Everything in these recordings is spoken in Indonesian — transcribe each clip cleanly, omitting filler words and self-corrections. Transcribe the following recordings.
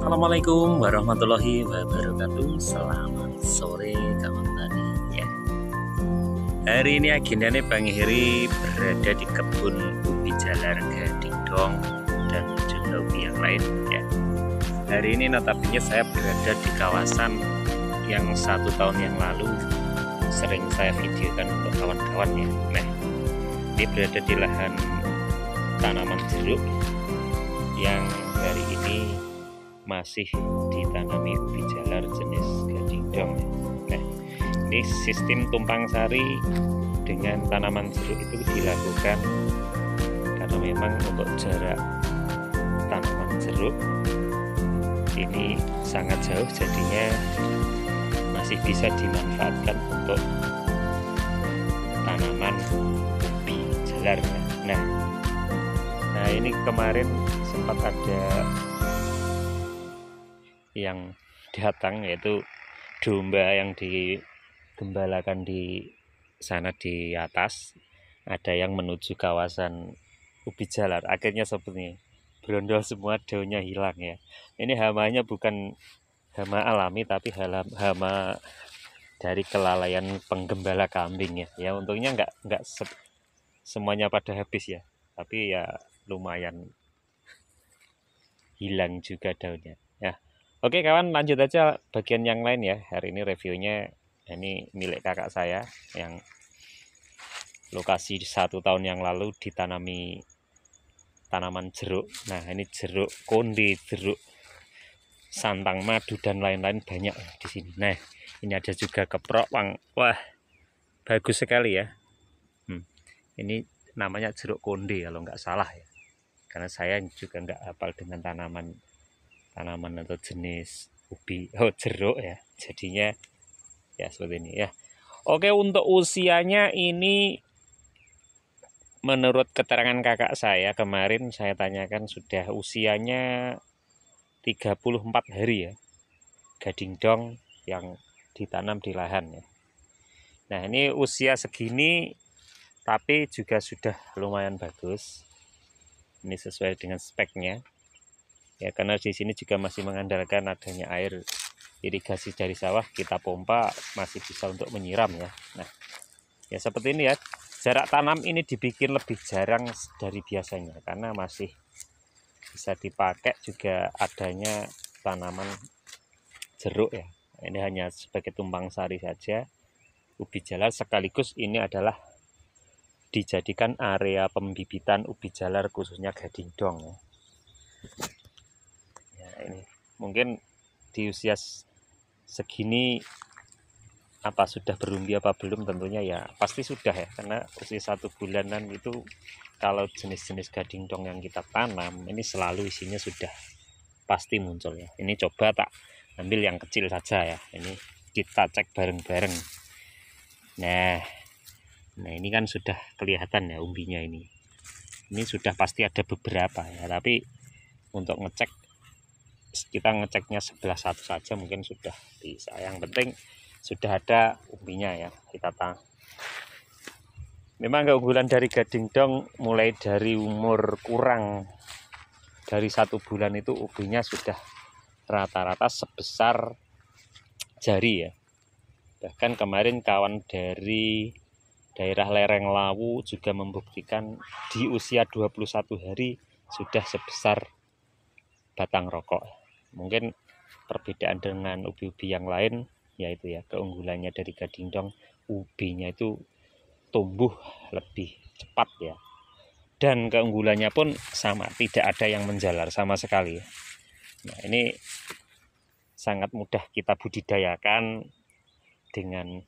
Assalamualaikum warahmatullahi wabarakatuh. Selamat sore kawan tani ya. Hari ini agendanya Bang Heri berada di kebun ubi jalar Gadingdong dan juga ubi yang lain ya. Hari ini notabene saya berada di kawasan yang 1 tahun yang lalu sering saya videokan untuk kawan-kawan ya. Nah, ini berada di lahan tanaman jeruk yang hari ini masih ditanami ubi jalar jenis Gadingdong. Nah, ini sistem tumpang sari dengan tanaman jeruk itu dilakukan karena memang untuk jarak tanaman jeruk ini sangat jauh, jadinya masih bisa dimanfaatkan untuk tanaman ubi jalar. Nah, ini kemarin sempat ada yang datang, yaitu domba yang digembalakan di sana di atas, ada yang menuju kawasan ubi jalar. Akhirnya seperti berondol semua, daunnya hilang ya. Ini hamanya bukan hama alami tapi hama dari kelalaian penggembala kambing ya. Ya untungnya nggak semuanya pada habis ya, tapi ya lumayan hilang juga daunnya ya. Oke kawan, lanjut aja bagian yang lain ya. Hari ini reviewnya ini milik kakak saya yang lokasi 1 tahun yang lalu ditanami tanaman jeruk. Nah, ini jeruk konde, jeruk santang madu dan lain-lain banyak di sini. Nah, ini ada juga keprok wang. Wah, bagus sekali ya. Ini namanya jeruk konde kalau nggak salah ya. Karena saya juga nggak hafal dengan tanaman atau jenis ubi jeruk ya, jadinya ya seperti ini ya. Oke, untuk usianya ini menurut keterangan kakak saya kemarin saya tanyakan sudah usianya 34 hari ya, Gadingdong yang ditanam di lahan ya. Nah, ini usia segini tapi juga sudah lumayan bagus. Ini sesuai dengan speknya ya, karena di sini juga masih mengandalkan adanya air irigasi dari sawah, kita pompa masih bisa untuk menyiram ya. Nah, ya seperti ini ya. Jarak tanam ini dibikin lebih jarang dari biasanya karena masih bisa dipakai juga adanya tanaman jeruk ya. Ini hanya sebagai tumpang sari saja ubi jalar, sekaligus ini adalah dijadikan area pembibitan ubi jalar khususnya Gadingdong ya. Ini mungkin di usia segini apa sudah berumbi apa belum, tentunya ya pasti sudah ya, karena usia 1 bulanan itu kalau jenis-jenis Gadingdong yang kita tanam ini selalu isinya sudah pasti muncul ya. Ini coba tak ambil yang kecil saja ya, ini kita cek bareng-bareng. Nah ini kan sudah kelihatan ya umbinya, ini sudah pasti ada beberapa ya, tapi untuk ngecek kita ngeceknya sebelah satu saja mungkin sudah bisa. Yang penting sudah ada umbinya ya, kita tahu. Memang keunggulan dari Gadingdong mulai dari umur kurang dari 1 bulan itu ubinya sudah rata-rata sebesar jari ya. Bahkan kemarin kawan dari daerah lereng Lawu juga membuktikan di usia 21 hari sudah sebesar batang rokok. Mungkin perbedaan dengan ubi-ubi yang lain yaitu ya keunggulannya dari Gadingdong, ubinya itu tumbuh lebih cepat ya, dan keunggulannya pun sama, tidak ada yang menjalar sama sekali. Nah, ini sangat mudah kita budidayakan dengan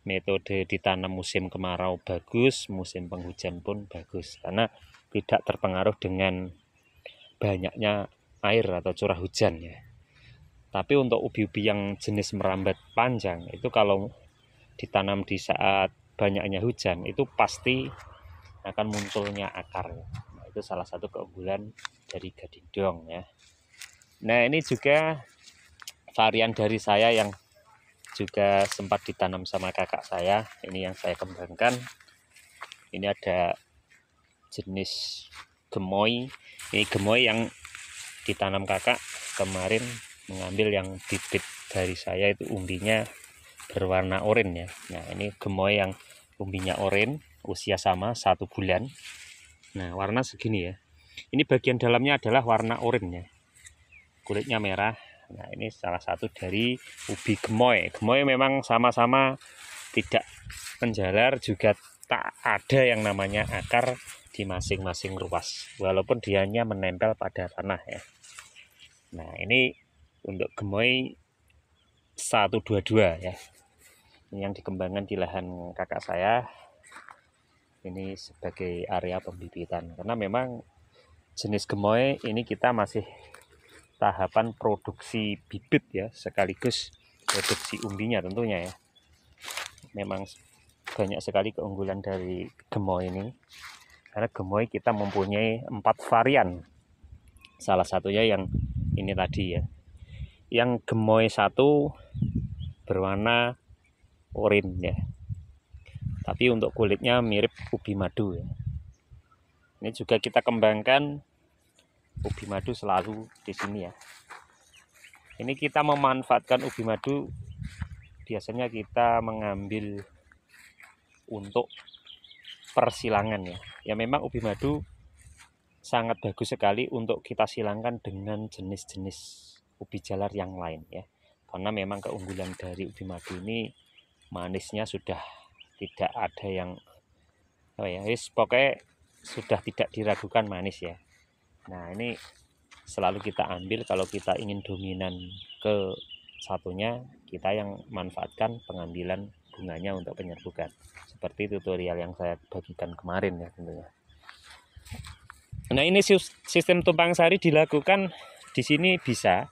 metode ditanam musim kemarau bagus, musim penghujan pun bagus, karena tidak terpengaruh dengan banyaknya air atau curah hujan ya. Tapi untuk ubi-ubi yang jenis merambat panjang itu kalau ditanam di saat banyaknya hujan itu pasti akan munculnya akar ya. Nah, itu salah satu keunggulan dari Gadingdong ya. Nah, ini juga varian dari saya yang juga sempat ditanam sama kakak saya, ini yang saya kembangkan. Ini ada jenis gemoy. Ini gemoy yang ditanam kakak kemarin mengambil yang bibit dari saya, itu umbinya berwarna oranye ya. Nah ini gemoy yang umbinya oranye, usia sama 1 bulan. Nah warna segini ya. Ini bagian dalamnya adalah warna oranye ya, kulitnya merah. Nah ini salah satu dari ubi gemoy. Gemoy memang sama-sama tidak menjalar, juga tak ada yang namanya akar di masing-masing ruas, walaupun dianya menempel pada tanah ya. Nah ini untuk gemoy 122 ya, ini yang dikembangkan di lahan kakak saya. Ini sebagai area pembibitan, karena memang jenis gemoy ini kita masih tahapan produksi bibit ya, sekaligus produksi umbinya tentunya ya. Memang banyak sekali keunggulan dari gemoy ini, karena gemoy kita mempunyai 4 varian. Salah satunya yang ini tadi ya, yang gemoy 1 berwarna oranye ya, tapi untuk kulitnya mirip ubi madu ya. Ini juga kita kembangkan ubi madu selalu di sini ya. Ini kita memanfaatkan ubi madu, biasanya kita mengambil untuk persilangan ya. Ya memang ubi madu sangat bagus sekali untuk kita silangkan dengan jenis-jenis ubi jalar yang lain ya. Karena memang keunggulan dari ubi madu ini, manisnya sudah tidak ada yang pokoknya sudah tidak diragukan manis ya. Nah ini selalu kita ambil kalau kita ingin dominan ke satunya, kita yang manfaatkan pengambilan bunganya untuk penyerbukan, seperti tutorial yang saya bagikan kemarin ya tentunya. Nah ini sistem tumpang sari dilakukan di sini bisa,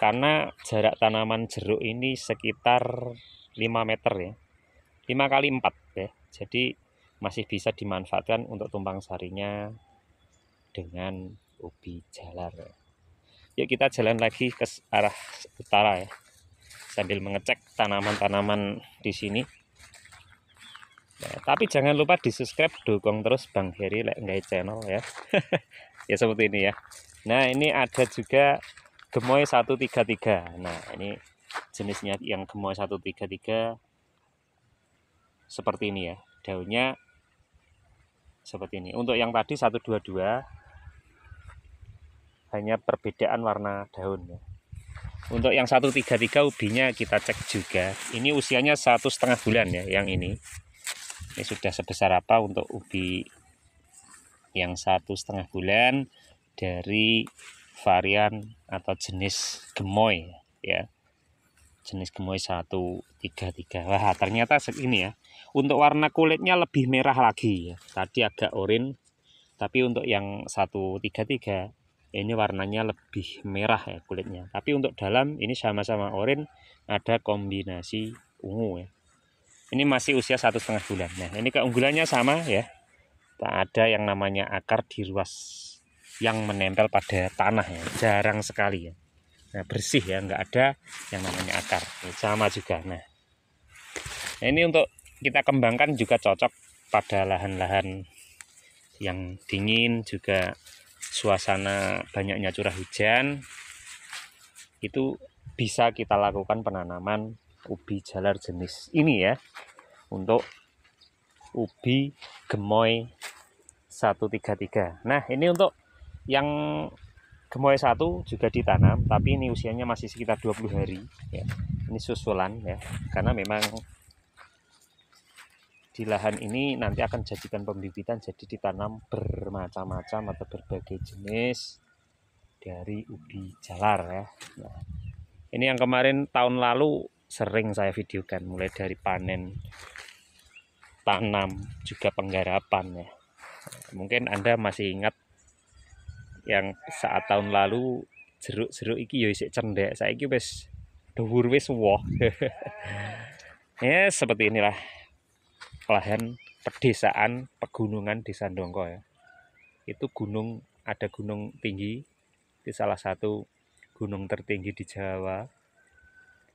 karena jarak tanaman jeruk ini sekitar 5 meter ya, 5 kali 4 ya, jadi masih bisa dimanfaatkan untuk tumpang sarinya dengan ubi jalar. Yuk kita jalan lagi ke arah utara ya, sambil mengecek tanaman-tanaman di sini. Nah, tapi jangan lupa di subscribe, dukung terus Bang Heri lek nggak channel ya. Ya seperti ini ya. Nah ini ada juga gemoy 133. Nah ini jenisnya yang gemoy 133 seperti ini ya, daunnya seperti ini. Untuk yang tadi 122 hanya perbedaan warna daun ya. Untuk yang 133 ubinya kita cek juga, ini usianya 1,5 bulan ya. Yang ini sudah sebesar apa untuk ubi yang 1,5 bulan dari varian atau jenis gemoy ya, jenis gemoy 133. Wah ternyata segini ya. Untuk warna kulitnya lebih merah lagi ya, tadi agak oranye, tapi untuk yang 133 ini warnanya lebih merah ya kulitnya. Tapi untuk dalam ini sama-sama oranye, ada kombinasi ungu ya. Ini masih usia 1,5 bulan. Nah ini keunggulannya sama ya, tak ada yang namanya akar di ruas yang menempel pada tanah ya, jarang sekali ya. Nah bersih ya, nggak ada yang namanya akar. Ini sama juga. Nah ini untuk kita kembangkan juga cocok pada lahan-lahan yang dingin, juga suasana banyaknya curah hujan, itu bisa kita lakukan penanaman ubi jalar jenis ini ya, untuk ubi gemoy 133. Nah ini untuk yang gemoy 1 juga ditanam, tapi ini usianya masih sekitar 20 hari ya. Ini susulan ya, karena memang di lahan ini nanti akan jadikan pembibitan, jadi ditanam bermacam-macam atau berbagai jenis dari ubi jalar ya. Nah, ini yang kemarin tahun lalu sering saya videokan, mulai dari panen, tanam, juga penggarapan ya. Mungkin Anda masih ingat yang saat tahun lalu jeruk iki ya isik cendek, saiki wis dhuwur wis woh. Ya seperti inilah lahan pedesaan pegunungan Desa Ndongko ya. Itu gunung, ada gunung tinggi, itu salah satu gunung tertinggi di Jawa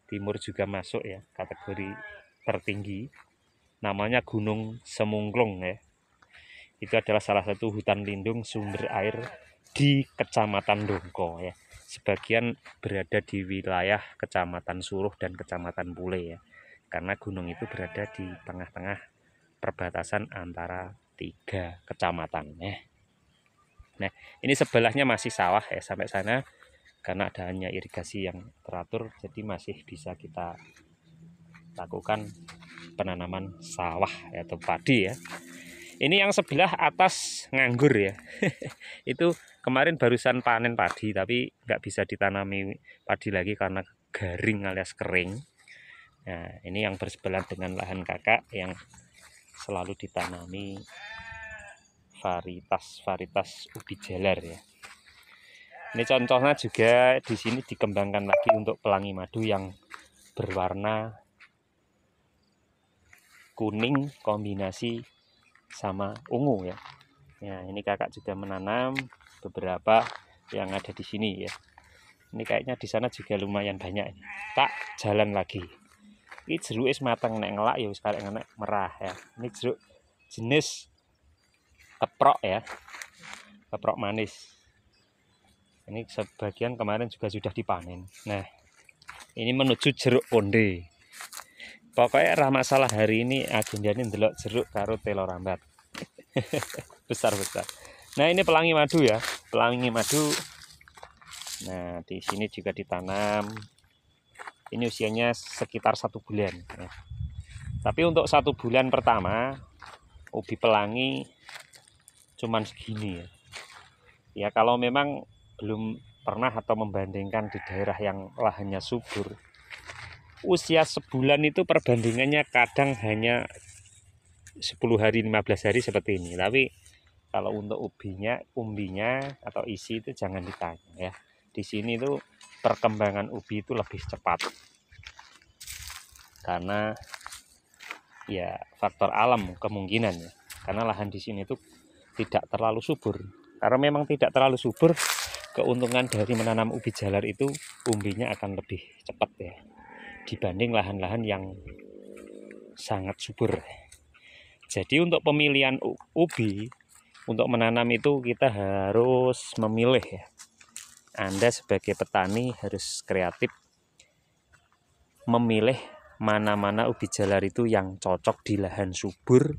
Timur, juga masuk ya kategori tertinggi, namanya Gunung Semungklung ya. Itu adalah salah satu hutan lindung sumber air di Kecamatan Dongko ya. Sebagian berada di wilayah Kecamatan Suruh dan Kecamatan Pule ya. Karena gunung itu berada di tengah-tengah perbatasan antara 3 kecamatan ya. Nah, ini sebelahnya masih sawah ya sampai sana, karena adanya irigasi yang teratur, jadi masih bisa kita lakukan penanaman sawah atau padi ya. Ini yang sebelah atas nganggur ya. Itu kemarin barusan panen padi, tapi nggak bisa ditanami padi lagi karena garing alias kering. Nah, ini yang bersebelahan dengan lahan kakak yang selalu ditanami varietas ubi jalar ya. Ini contohnya juga di sini dikembangkan lagi untuk pelangi madu yang berwarna kuning kombinasi sama ungu ya. Ya, ini kakak juga menanam beberapa yang ada di sini ya. Ini kayaknya di sana juga lumayan banyak. Tak jalan lagi. Ini jeruk es matang nek ngelak ya sekarang nek merah ya. Ini jeruk jenis keprok ya. Keprok manis. Ini sebagian kemarin juga sudah dipanen. Nah, ini menuju jeruk konde. Pokoknya ra masalah hari ini agendanya ndelok jeruk karo telo rambat. Besar-besar. Nah, ini pelangi madu ya. Pelangi madu. Nah, di sini juga ditanam. Ini usianya sekitar 1 bulan ya. Tapi untuk 1 bulan pertama ubi pelangi cuman segini ya. Ya kalau memang belum pernah atau membandingkan di daerah yang lahannya subur, usia sebulan itu perbandingannya kadang hanya 10 hari 15 hari seperti ini. Tapi kalau untuk umbinya atau isi itu jangan ditanya ya. Di sini itu perkembangan ubi itu lebih cepat karena ya faktor alam kemungkinan ya. Karena lahan di sini itu tidak terlalu subur. Karena memang tidak terlalu subur, keuntungan dari menanam ubi jalar itu umbinya akan lebih cepat ya dibanding lahan-lahan yang sangat subur. Jadi untuk pemilihan ubi untuk menanam itu kita harus memilih ya. Anda sebagai petani harus kreatif memilih mana-mana ubi jalar itu yang cocok di lahan subur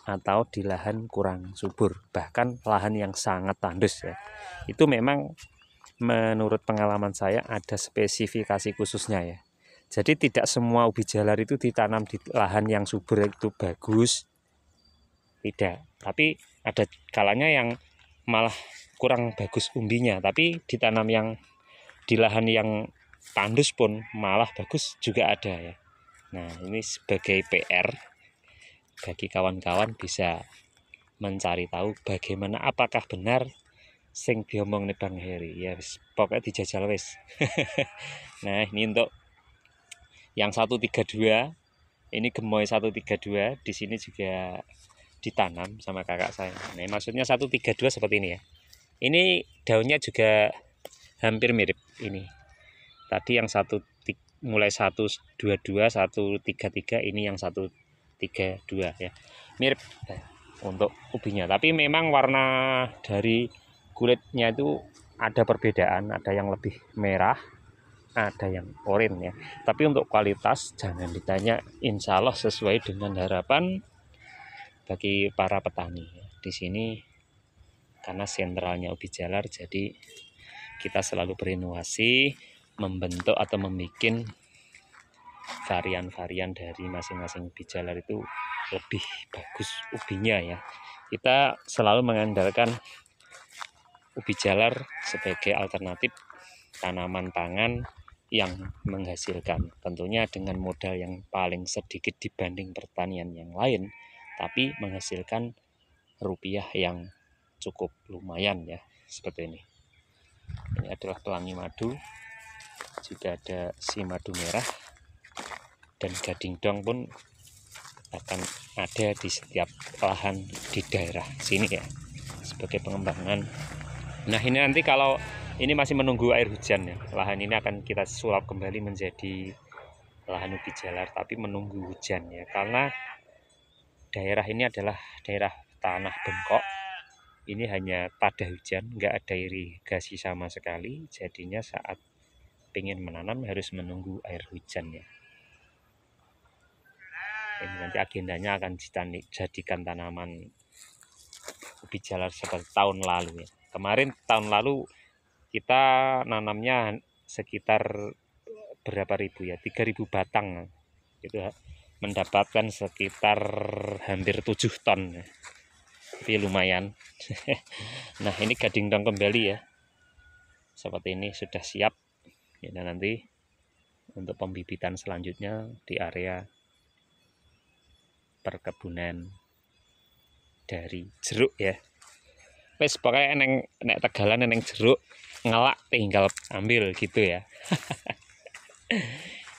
atau di lahan kurang subur, bahkan lahan yang sangat tandus ya. Itu memang menurut pengalaman saya ada spesifikasi khususnya ya. Jadi tidak semua ubi jalar itu ditanam di lahan yang subur itu bagus. Tidak, tapi ada kalanya yang malah kurang bagus umbinya, tapi ditanam yang di lahan yang tandus pun malah bagus juga ada ya. Nah, ini sebagai PR bagi kawan-kawan bisa mencari tahu bagaimana apakah benar sing diomong nih Bang Heri ya, pokoknya dijajal wis. Nah, ini untuk yang 132, ini gemoy 132 di sini juga ditanam sama kakak saya. Nah, maksudnya 132 seperti ini ya. Ini daunnya juga hampir mirip ini. Tadi yang mulai 122, 133, ini yang 132 ya. Mirip untuk ubinya. Tapi memang warna dari kulitnya itu ada perbedaan, ada yang lebih merah, ada yang oranye ya. Tapi untuk kualitas jangan ditanya, insya Allah sesuai dengan harapan bagi para petani di sini. Karena sentralnya ubi jalar, jadi kita selalu berinovasi membentuk atau membuat varian-varian dari masing-masing ubi jalar itu lebih bagus ubinya ya. Kita selalu mengandalkan ubi jalar sebagai alternatif tanaman pangan yang menghasilkan, tentunya dengan modal yang paling sedikit dibanding pertanian yang lain, tapi menghasilkan rupiah yang cukup lumayan ya, seperti ini. Ini adalah pelangi madu, juga ada si madu merah, dan gading dong pun akan ada di setiap lahan di daerah sini ya, sebagai pengembangan. Nah, ini nanti kalau ini masih menunggu air hujan ya, lahan ini akan kita sulap kembali menjadi lahan ubi jalar, tapi menunggu hujan ya, karena daerah ini adalah daerah tanah bengkok Ini hanya pada hujan, nggak ada irigasi sama sekali. Jadinya saat ingin menanam harus menunggu air hujan ya. Ini nanti agendanya akan dijadikan tanaman ubi jalar seperti tahun lalu ya. Kemarin tahun lalu kita nanamnya sekitar berapa ribu ya, 3.000 batang. Itu mendapatkan sekitar hampir 7 ton. Tapi lumayan. Nah, ini gading dong kembali ya. Seperti ini sudah siap. Ya, nanti untuk pembibitan selanjutnya di area perkebunan dari jeruk ya. Wes pokoknya nek Tegalan neng jeruk ngelak tinggal ambil gitu ya.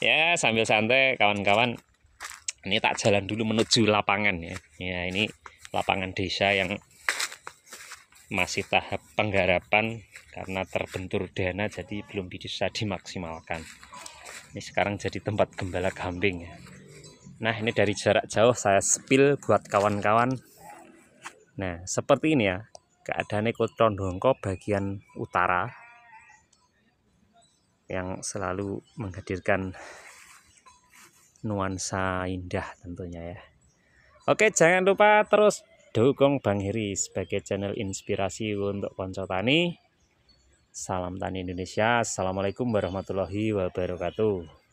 Ya sambil santai kawan-kawan, ini tak jalan dulu menuju lapangan ya. Ya ini lapangan desa yang masih tahap penggarapan karena terbentur dana jadi belum bisa dimaksimalkan. Ini sekarang jadi tempat gembala kambing ya. Nah ini dari jarak jauh saya spill buat kawan-kawan. Nah seperti ini ya keadaannya Condongko bagian utara yang selalu menghadirkan nuansa indah tentunya ya. Oke, jangan lupa terus dukung Bang Heri sebagai channel inspirasi untuk konco tani. Salam tani Indonesia. Assalamualaikum warahmatullahi wabarakatuh.